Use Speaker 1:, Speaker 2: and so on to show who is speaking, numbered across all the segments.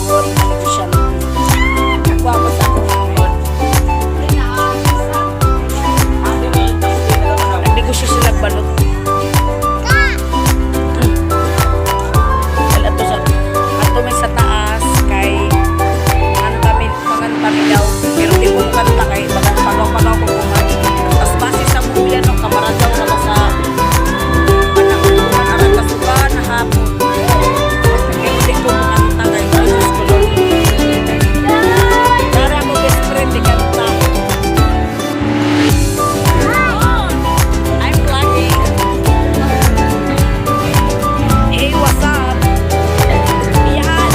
Speaker 1: manggod na negosyante. Nagwapo sa akong manggod. Nagnegosyo sila balot. Ato may sa taas kay mangan kami daw. Pero di mo kanta kay pagaw-pagaw ko kuman. Tapos base sa mula no, kamarad daw na sa anak kasukan na hapon. Nagkimuling ko kanta kay Jesus ko Lord. Para mo best friend di kanta. I'm lucky. Hey, what's up? Yan.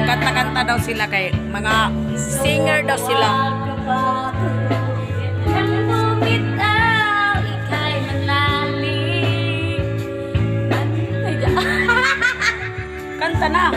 Speaker 1: Kanta-kanta daw sila kay mga singer daw sila. Kanta na.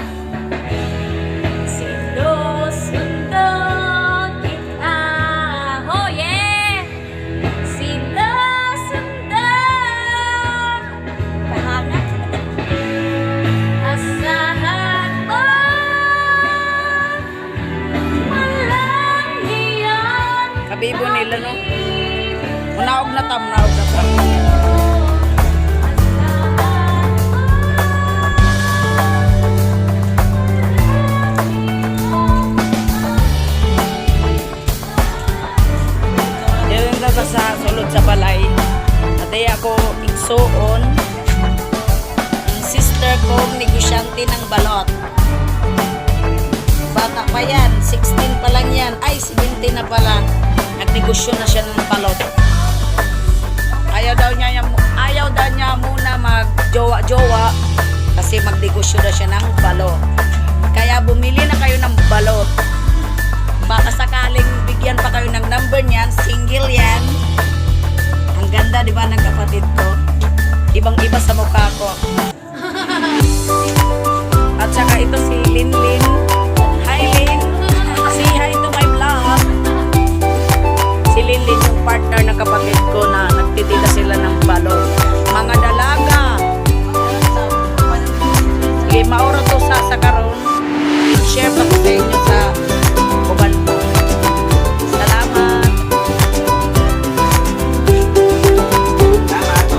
Speaker 1: Kabibo nila no. Munaog na tam. Dili na sa sulod sa balay. Atay ako igsuon. Ang sister ko negosyante ng balot. Bata pa yan, 16 pa lang yan. Ay, 17 na pala. Nagnegosyo na siya ng balot. Ayaw daw niya muna mag-jowa-jowa kasi magnegosyo na siya ng balot. Kaya bumili na kayo ng balot. Baka sakaling bigyan pa kayo ng number niyan, single yan. Ang ganda, di ba, ng kapatid ko? Ibang-iba sa mukha ko. At saka ito si Linlin. Hi, Lin. Say hi to my vlog. Si Linlin yung partner ng kapatid ko na nagtitinda sila ng balot.